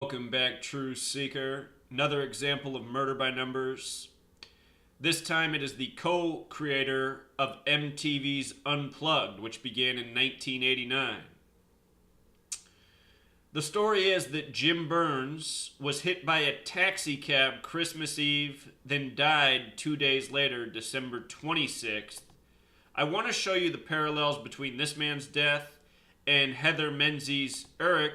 Welcome back, True Seeker. Another example of murder by numbers. This time it is the co creator of MTV's Unplugged, which began in 1989. The story is that Jim Burns was hit by a taxi cab Christmas Eve, then died 2 days later, December 26th. I want to show you the parallels between this man's death and Heather Menzies' Eric,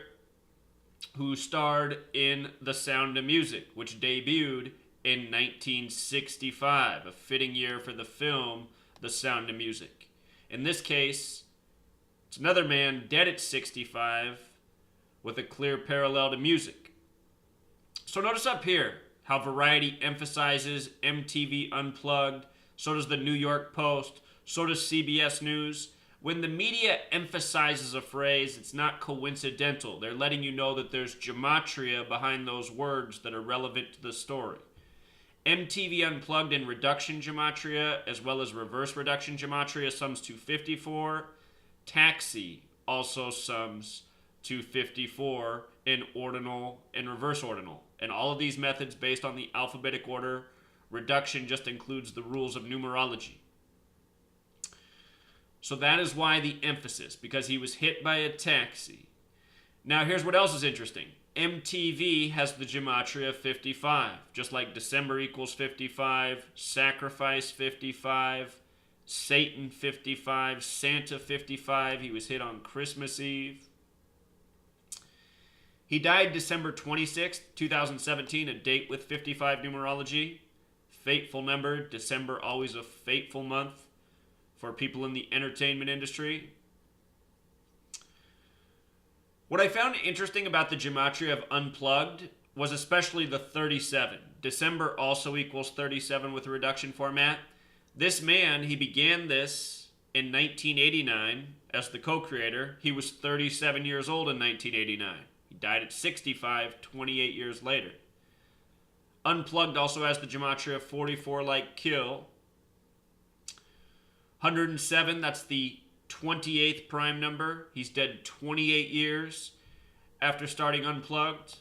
who starred in The Sound of Music, which debuted in 1965, a fitting year for the film The Sound of Music. In this case, it's another man dead at 65 with a clear parallel to music. So notice up here how Variety emphasizes MTV Unplugged, so does the New York Post, so does CBS News. When the media emphasizes a phrase, it's not coincidental. They're letting you know that there's gematria behind those words that are relevant to the story. MTV Unplugged in reduction gematria, as well as reverse reduction gematria, sums to 54. Taxi also sums to 54 in ordinal and reverse ordinal. And all of these methods based on the alphabetic order. Reduction just includes the rules of numerology. So that is why the emphasis, because he was hit by a taxi. Now here's what else is interesting. MTV has the gematria of 55, just like December equals 55, sacrifice 55, Satan 55, Santa 55. He was hit on Christmas Eve. He died December 26th, 2017, a date with 55 numerology. Fateful number, December always a fateful month for people in the entertainment industry. What I found interesting about the gematria of Unplugged was especially the 37. December also equals 37 with a reduction format. This man, he began this in 1989 as the co-creator. He was 37 years old in 1989. He died at 65, 28 years later. Unplugged also has the gematria of 44 like kill. 107, that's the 28th prime number. He's dead 28 years after starting Unplugged.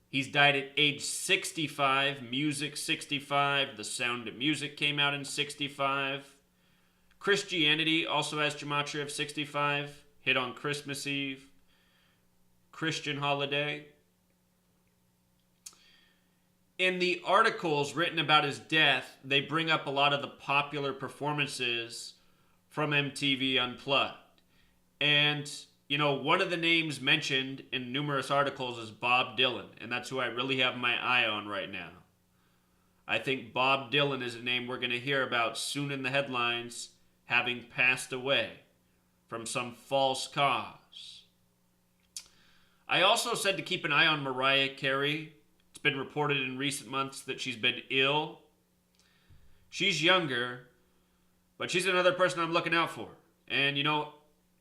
He's died at age 65, music 65, The Sound of Music came out in 65. Christianity also has gematria of 65, hit on Christmas Eve, Christian holiday. In the articles written about his death, they bring up a lot of the popular performances from MTV Unplugged. And, one of the names mentioned in numerous articles is Bob Dylan, and that's who I really have my eye on right now. I think Bob Dylan is a name we're going to hear about soon in the headlines, having passed away from some false cause. I also said to keep an eye on Mariah Carey. It's been reported in recent months that she's been ill. She's younger, but she's another person I'm looking out for. And,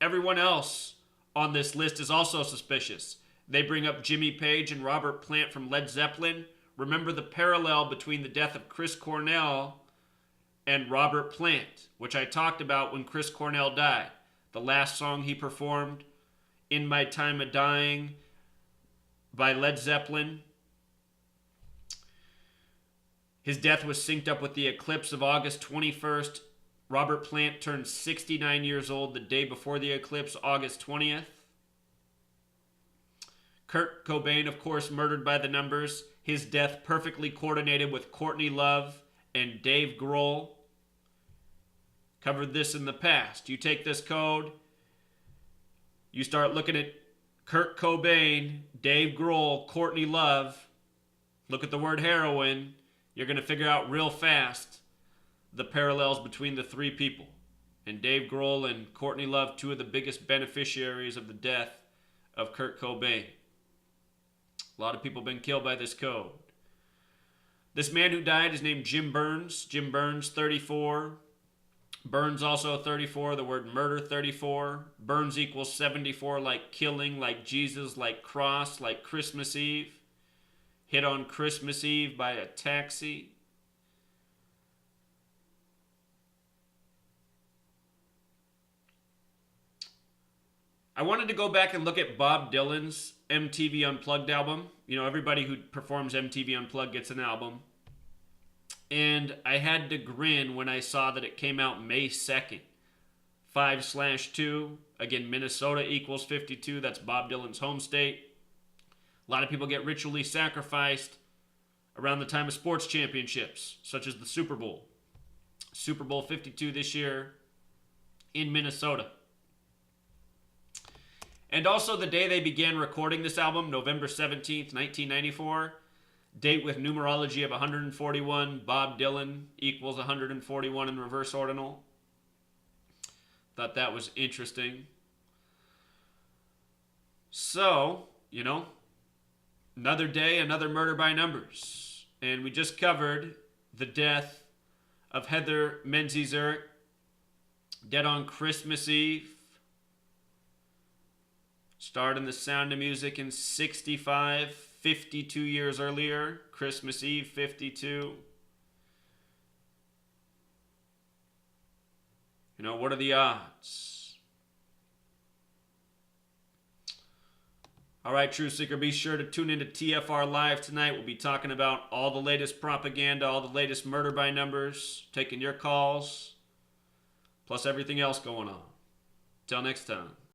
everyone else on this list is also suspicious. They bring up Jimmy Page and Robert Plant from Led Zeppelin. Remember the parallel between the death of Chris Cornell and Robert Plant, which I talked about when Chris Cornell died. The last song he performed, In My Time of Dying, by Led Zeppelin. His death was synced up with the eclipse of August 21st. Robert Plant turned 69 years old the day before the eclipse, August 20th. Kurt Cobain, of course, murdered by the numbers. His death perfectly coordinated with Courtney Love and Dave Grohl. Covered this in the past. You take this code, you start looking at Kurt Cobain, Dave Grohl, Courtney Love. Look at the word heroin. You're going to figure out real fast the parallels between the three people. And Dave Grohl and Courtney Love, two of the biggest beneficiaries of the death of Kurt Cobain. A lot of people have been killed by this code. This man who died is named Jim Burns. Jim Burns, 34. Burns also 34. The word murder, 34. Burns equals 74, like killing, like Jesus, like cross, like Christmas Eve. Hit on Christmas Eve by a taxi. I wanted to go back and look at Bob Dylan's MTV Unplugged album. You know, everybody who performs MTV Unplugged gets an album. And I had to grin when I saw that it came out May 2nd. 5/2. Again, Minnesota equals 52. That's Bob Dylan's home state. A lot of people get ritually sacrificed around the time of sports championships, such as the Super Bowl. Super Bowl 52 this year in Minnesota. And also the day they began recording this album, November 17th, 1994. Date with numerology of 141. Bob Dylan equals 141 in reverse ordinal. Thought that was interesting. So, you know, another day, another murder by numbers. And we just covered the death of Heather Menzies-Zurich, dead on Christmas Eve. Starred in The Sound of Music in 65, 52 years earlier. Christmas Eve, 52. You know, what are the odds? All right, Truth Seeker, be sure to tune into TFR Live tonight. We'll be talking about all the latest propaganda, all the latest murder by numbers, taking your calls, plus everything else going on. Till next time.